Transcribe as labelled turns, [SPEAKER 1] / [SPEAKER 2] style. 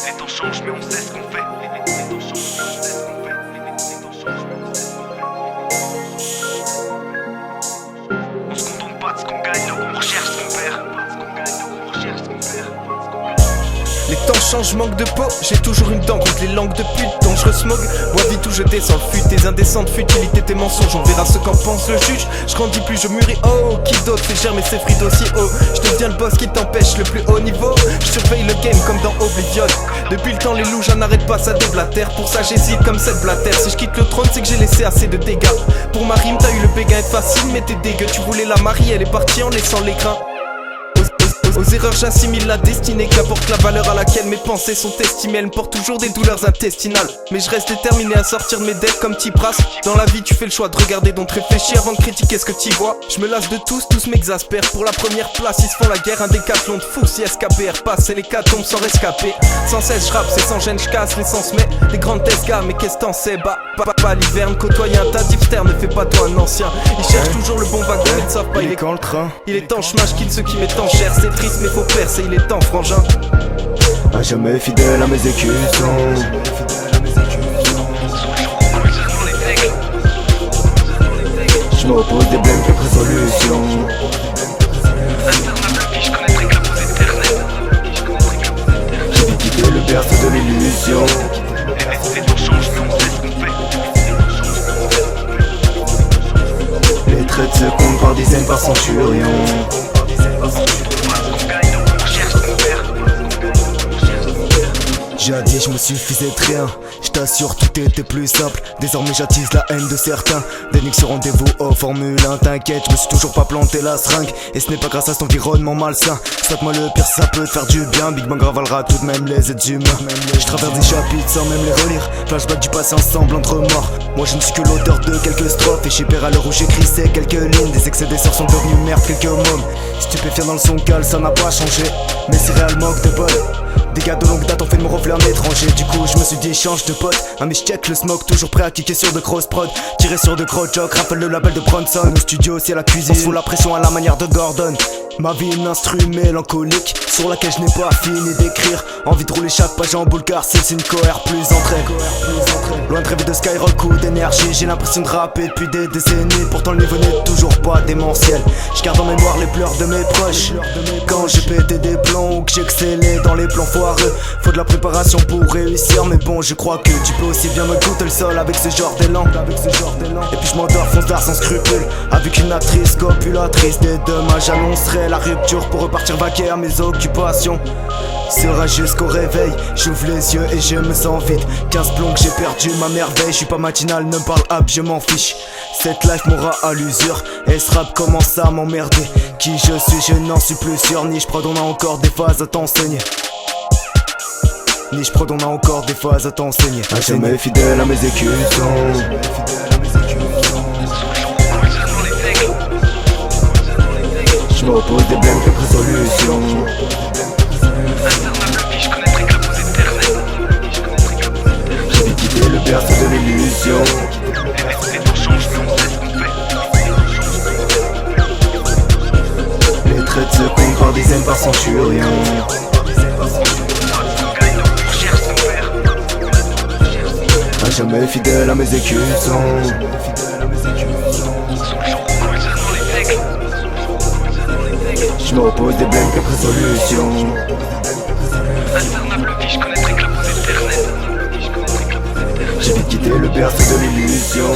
[SPEAKER 1] Les temps changent mais on sait ce qu'on fait. Les temps changent mais on sait ce qu'on fait. Les temps changent mais on sait ce qu'on fait. On se contente pas de ce qu'on gagne, donc on recherche ce qu'on perd. On recherche ce qu'on perd.
[SPEAKER 2] Les temps changent, manque de peau, j'ai toujours une dent contre les langues de pute. Dangereux smog, vois vite où je descends le fut. Tes indécentes futilités, tes mensonges, on verra ce qu'en pense le juge. Je grandis plus, je mûris, oh, qui d'autre fait germer ses frites aussi haut. Je deviens le boss qui t'empêche le plus haut niveau. Je surveille le game comme dans Oblivion. Depuis le temps les loups, j'en arrête pas, ça déblatère. Pour ça j'hésite comme cette blatère. Si je quitte le trône, c'est que j'ai laissé assez de dégâts. Pour ma rime, t'as eu le béguin être facile, mais t'es dégueu. Tu voulais la marier, elle est partie en laissant les grains. Aux erreurs j'assimile la destinée, qu'apporte la valeur à laquelle mes pensées sont estimées. Elles me portent toujours des douleurs intestinales, mais je reste déterminé à sortir de mes dettes comme Tipras. Dans la vie tu fais le choix de regarder donc réfléchir avant de critiquer ce que tu vois. Je me lasse de tous m'exaspèrent. Pour la première place ils se font la guerre, un décathlon de fous. Si SKPR passe et les cas tombent sans rescapé. Sans cesse je rappe, c'est sans gêne, je casse l'essence. Mais des grandes tesgas, mais qu'est-ce t'en sais? Bah pas l'hiverne, côtoyer un tas d'hipsters ne fait pas toi un ancien. Ils cherchent toujours le bon wagon, ils ne savent pas
[SPEAKER 3] il est quand le train.
[SPEAKER 2] Il est temps, je mâche quitte ceux qui mettent en cher. C'est triste mais faut percer, il est temps frangin.
[SPEAKER 3] À jamais fidèle à mes écussons. Je m'oppose des blèmes, quelques résolutions. J'ai vite quitté le berceau de l'illusion.
[SPEAKER 1] Les temps changent mais on sait ce qu'on fait.
[SPEAKER 3] Les traits se comptent par dizaines, par centurions. Jadis je me suffisais de rien, je t'assure tout était plus simple. Désormais j'attise la haine de certains. Dénix ce rendez-vous au Formule 1. T'inquiète, je me suis toujours pas planté la seringue. Et ce n'est pas grâce à cet environnement malsain. Saute-moi le pire, ça peut te faire du bien. Big Bang ravalera tout de même les êtres humains. Je traverse des chapitres sans même les relire. Flashback du passé ensemble entre morts. Moi je ne suis que l'auteur de quelques strophes. Et chez Père à l'heure où j'écris c'est quelques lignes. Des excès des sœurs sont devenus merde, quelques mômes. Stupéfiant dans le son cal, ça n'a pas changé. Mais c'est réel manque de bol. Des gars de longue date ont fait de me reflet un étranger. Du coup je me suis dit change de pote. Ah mais je check le smoke, toujours prêt à kicker sur de cross prod. Tirer sur de cross jock, rappelle le label de Bronson. Au studio c'est la cuisine, on se fout la pression à la manière de Gordon. Ma vie une instru mélancolique sur laquelle je n'ai pas fini d'écrire. Envie de rouler chaque page en boule car c'est une cohère plus entrée. Loin de rêver de skyrock ou d'énergie, j'ai l'impression de rapper depuis des décennies. Pourtant le niveau n'est toujours pas démentiel. Je garde en mémoire les pleurs de mes proches quand j'ai pété des plombs ou que j'excellais dans les plans foireux. Faut de la préparation pour réussir, mais bon je crois que tu peux aussi bien me goûter le sol avec ce genre d'élan. Et puis je m'endors fonce d'art sans scrupule avec une actrice copulatrice. Des dommages annoncerait la rupture pour repartir vaquer à mes occupations. Sera jusqu'au réveil, j'ouvre les yeux et je me sens vide. 15 plombs que j'ai perdu ma merveille. Je suis pas matinal, ne me parle ab, je m'en fiche. Cette life m'aura à l'usure et ce rap commence à m'emmerder. Qui je suis, je n'en suis plus sûr. Niche prod, on a encore des phases à t'enseigner. Niche prod, on a encore des phases à t'enseigner. À jamais fidèle à mes écussons. Je m'oppose des blèmes, quelques résolutions. J'ai vite quitté le berceau de l'illusion.
[SPEAKER 1] Les temps changent mais on sait ce qu'on fait.
[SPEAKER 3] Les traits se comptent par dizaines, par centurions. À jamais fidèle à mes écussons. Je m'oppose des blèmes, quelques résolutions. J'ai vite quitté le berceau de l'illusion.